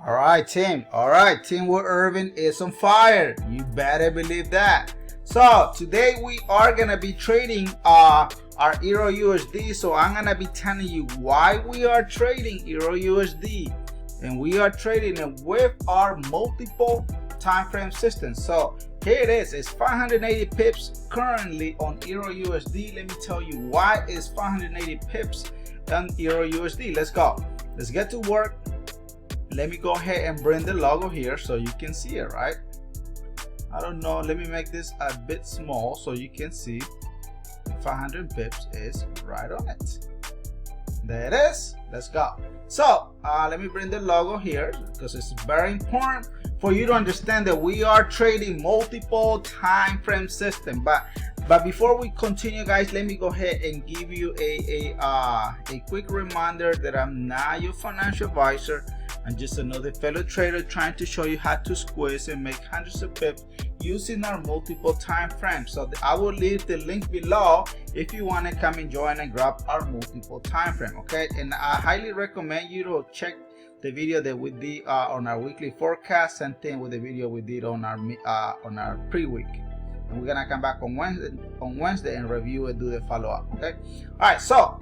All right, team. All right, Teamwitherving is on fire. You better believe that. So today we are gonna be trading our EURUSD. So I'm gonna be telling you why we are trading EURUSD, and we are trading it with our multiple time frame system. So here it is. It's 580 pips currently on EURUSD. Let me tell you why it's 580 pips on EURUSD. Let's go. Let's get to work. Let me go ahead and bring the logo here so you can see it, right? I don't know, let me make this a bit small so you can see 500 pips is right on it. There it is. Let's go. So let me bring the logo here because it's very important for you to understand that we are trading multiple time frame system. But before we continue, guys, let me go ahead and give you a quick reminder that I'm not your financial advisor. I'm just another fellow trader trying to show you how to squeeze and make hundreds of pips using our multiple time frames. So I will leave the link below if you want to come and join and grab our multiple time frame. Okay, and I highly recommend you to check the video that we did on our weekly forecast, and then with the video we did on our pre-week. And we're gonna come back on Wednesday and review and do the follow-up. Okay, all right, so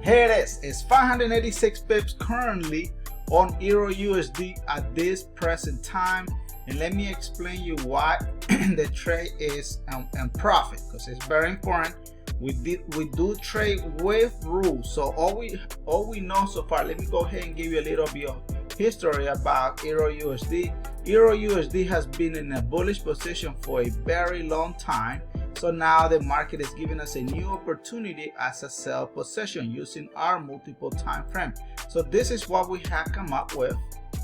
here it is. It's 586 pips currently on EURUSD at this present time, and let me explain you why the trade is in profit, because it's very important. We do trade with rules. So all we know so far, let me go ahead and give you a little bit of history about EURUSD. EURUSD has been in a bullish position for a very long time. So now the market is giving us a new opportunity as a sell position using our multiple time frame. So this is what we have come up with.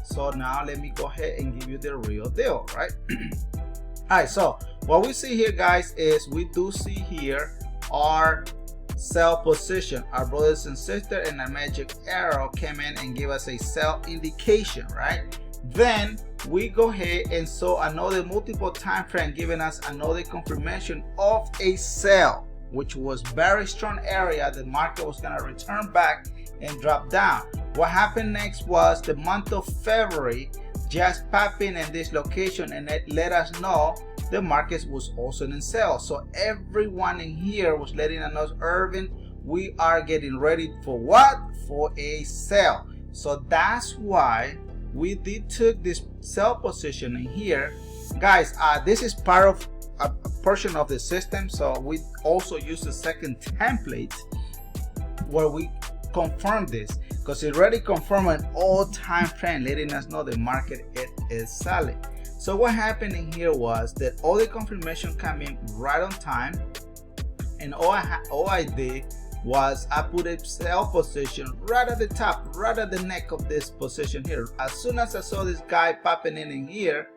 So now let me go ahead and give you the real deal, right? All right, so what we see here, guys, is we do see here our sell position. Our brothers and sisters and a magic arrow came in and gave us a sell indication, right? Then we go ahead and saw another multiple time frame giving us another confirmation of a sell, which was very strong area. The market was going to return back and drop down. What happened next was the month of February just popping in this location, and it let us know the market was also in sell. So everyone in here was letting us know, Irvin, we are getting ready for what? For a sell. So that's why we did took this sell position in here, guys. This is part of a portion of the system. So we also use the second template where we confirm this, because it already confirmed an all time trend, letting us know the market it is selling. So what happened in here was that all the confirmation came in right on time, and all I did was I put a sell position right at the top, right at the neck of this position here. As soon as I saw this guy popping in here,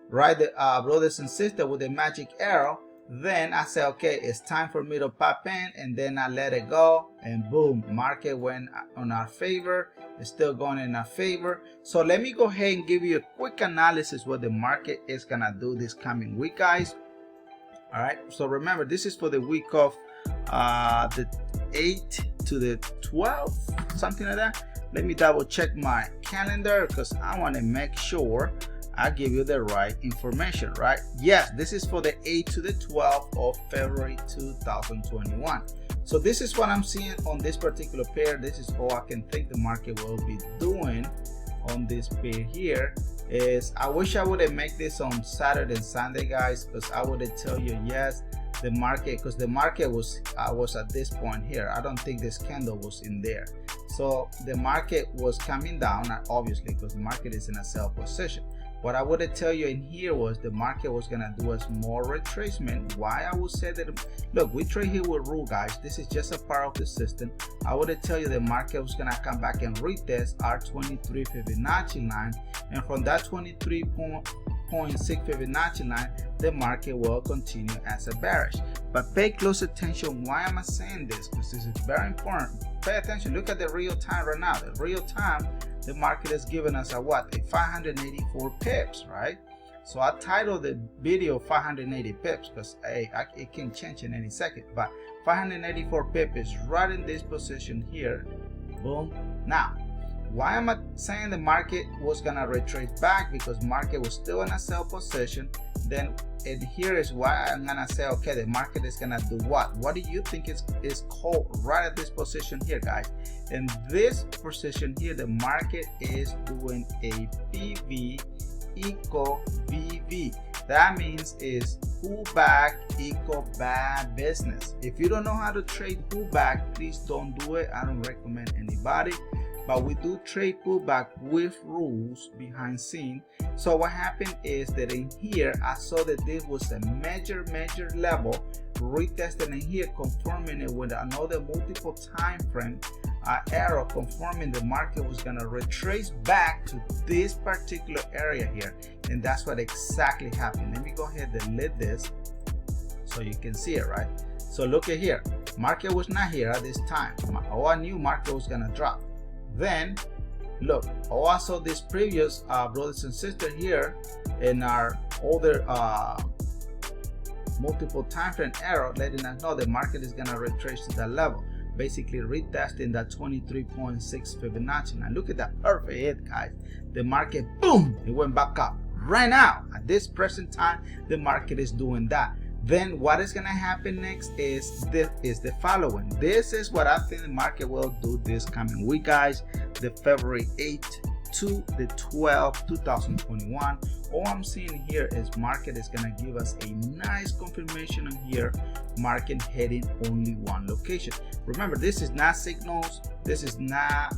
right, the brothers and sisters with the magic arrow, then I said, okay, it's time for me to pop in, and then I let it go, and boom, market went on our favor. It's still going in our favor. So let me go ahead and give you a quick analysis what the market is gonna do this coming week, guys. All right, so remember, this is for the week of the 8th to the 12th, something like that. Let me double check my calendar because I want to make sure I give you the right information, right? Yes, this is for the 8th to the 12th of February 2021. So this is what I'm seeing on this particular pair. This is all I can think the market will be doing on this pair here. Is I wish I would have made this on Saturday and Sunday, guys, because I would have tell you, yes, the market, because the market was at this point here. I don't think this candle was in there. So the market was coming down, obviously, because the market is in a sell position. What I would tell you in here was the market was gonna do a small retracement. Why I would say that, look, we trade here with rule, guys. This is just a part of the system. I would tell you the market was gonna come back and retest our 23 Fibonacci line, and from that 23.6 Fibonacci line, the market will continue as a bearish. But pay close attention. Why am I saying this? Because this is very important. Pay attention. Look at the real time right now. The real time, the market is giving us a what? A 584 pips, right? So I titled the video 580 pips because hey, it can change in any second. But 584 pips is right in this position here. Boom. Now, why am I saying the market was gonna retrace back? Because market was still in a sell position. Then and here is why I'm gonna say, okay, the market is gonna do what? What do you think is called right at this position here, guys? In this position here, the market is doing a PV equal VV. That means is pullback equal bad business. If you don't know how to trade pullback, please don't do it. I don't recommend anybody, but we do trade pullback with rules behind scene. So what happened is that in here I saw that this was a major level, retested in here, confirming it with another multiple time frame arrow, confirming the market was gonna retrace back to this particular area here, and that's what exactly happened. Let me go ahead and delete this so you can see it, right? So look at here, market was not here at this time. Oh, I knew market was gonna drop. Then look, oh, I saw this previous brothers and sisters here in our older multiple time frame arrow, letting us know the market is gonna retrace to that level, basically retesting that 23.6 Fibonacci. Now look at that perfect hit, guys. The market, boom, it went back up. Right now, at this present time, the market is doing that. Then what is going to happen next is the following. This is what I think the market will do this coming week, guys. The February 8th to the 12th, 2021. All I'm seeing here is market is going to give us a nice confirmation on here. Market heading only one location. Remember, this is not signals. This is not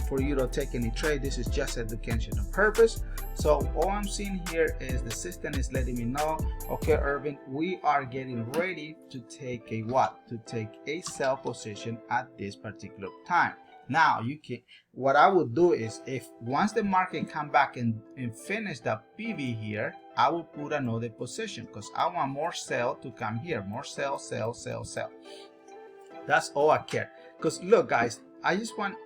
for you to take any trade. This is just educational purpose. So all I'm seeing here is the system is letting me know, okay, Irvin, we are getting ready to take a what? To take a sell position at this particular time. Now you can, what I would do is, if once the market come back and finish the PV here, I will put another position because I want more sell to come here, more sell. That's all I care. Because look, guys, I just wanted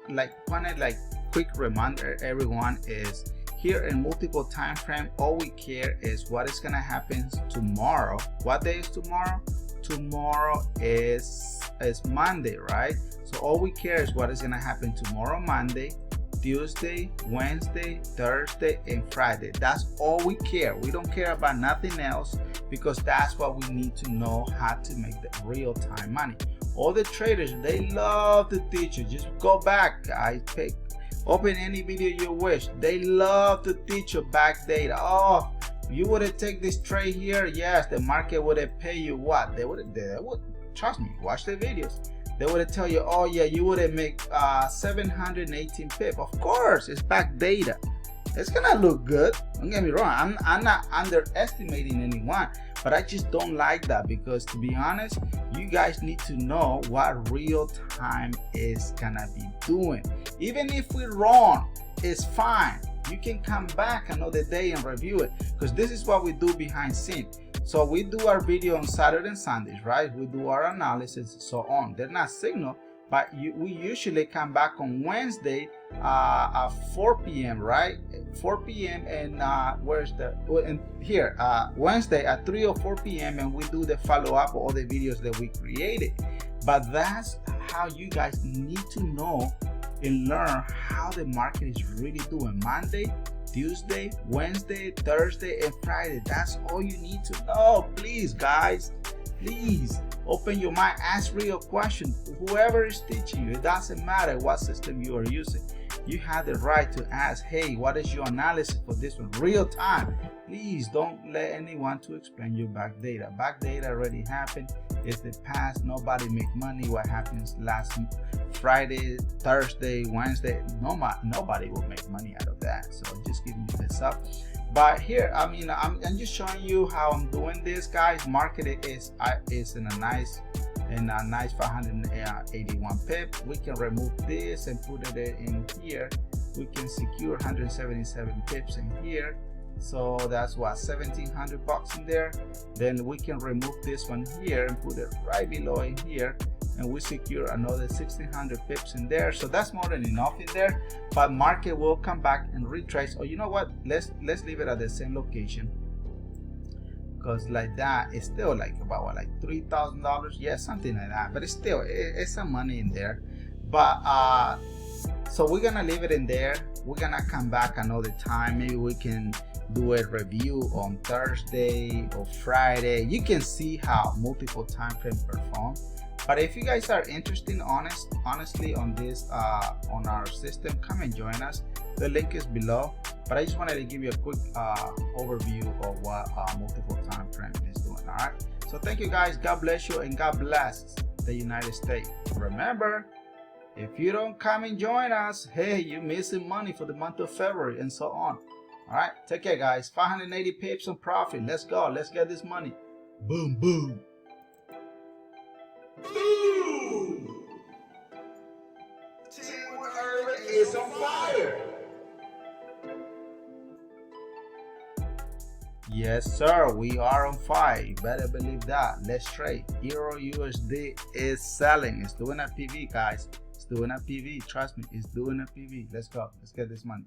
quick reminder, everyone, is here in multiple time frame, all we care is what is gonna happen tomorrow. What day is tomorrow? Tomorrow is Monday, right? So all we care is what is gonna happen tomorrow, Monday, Tuesday, Wednesday, Thursday, and Friday. That's all we care. We don't care about nothing else, because that's what we need to know how to make the real-time money. All the traders, they love to teach you. Just go back, guys. Open any video you wish. They love to teach you back data. Oh, you would have take this trade here. Yes, the market would have pay you what? They would trust me. Watch the videos. They would have tell you, oh yeah, you would have make 718 pip. Of course, it's back data. It's gonna look good. Don't get me wrong. I'm not underestimating anyone, but I just don't like that, because to be honest, you guys need to know what real time is gonna be doing. Even if we're wrong, it's fine. You can come back another day and review it, because this is what we do behind scene. So we do our video on Saturday and Sundays, right? We do our analysis and so on. They're not signal, but we usually come back on Wednesday at 4 p.m. right? 4 p.m. and where's the here Wednesday at 3 or 4 p.m. and we do the follow-up of all the videos that we created. But that's how you guys need to know and learn how the market is really doing. Monday, Tuesday, Wednesday, Thursday, and Friday. That's all you need to know. Please, guys, please open your mind, ask real questions. Whoever is teaching you, it doesn't matter what system you are using, you have the right to ask, hey, what is your analysis for this one? Real time. Please don't let anyone to explain you back data. Back data already happened. It's the past. Nobody make money. What happens last Friday, Thursday, Wednesday, nobody will make money out of that. So just giving you this up. But here, I mean, I'm just showing you how I'm doing this, guys. Market is in a nice 581 pip. We can remove this and put it in here. We can secure 177 pips in here. So that's what, 1,700 bucks in there. Then we can remove this one here and put it right below in here, and we secure another 1,600 pips in there. So that's more than enough in there. But market will come back and retrace. Oh, you know what? Let's leave it at the same location, because like that, it's still like about what, like $3,000, yeah, something like that. But it's still, it's some money in there. But so we're gonna leave it in there. We're gonna come back another time. Maybe we can do a review on Thursday or Friday. You can see how multiple time frames perform. But if you guys are interested honestly on this on our system, come and join us. The link is below. But I just wanted to give you a quick overview of what multiple time frame is doing. All right, so thank you guys. God bless you, and God bless the United States. Remember, if you don't come and join us, hey, you're missing money for the month of February and so on. All right, take care guys. 580 pips on profit. Let's go. Let's get this money. Boom, boom. Boom! Teamwitherving is on fire. Yes, sir. We are on fire. You better believe that. Let's trade. EURUSD is selling. It's doing a PV, guys. It's doing a PV. Trust me, it's doing a PV. Let's go. Let's get this money.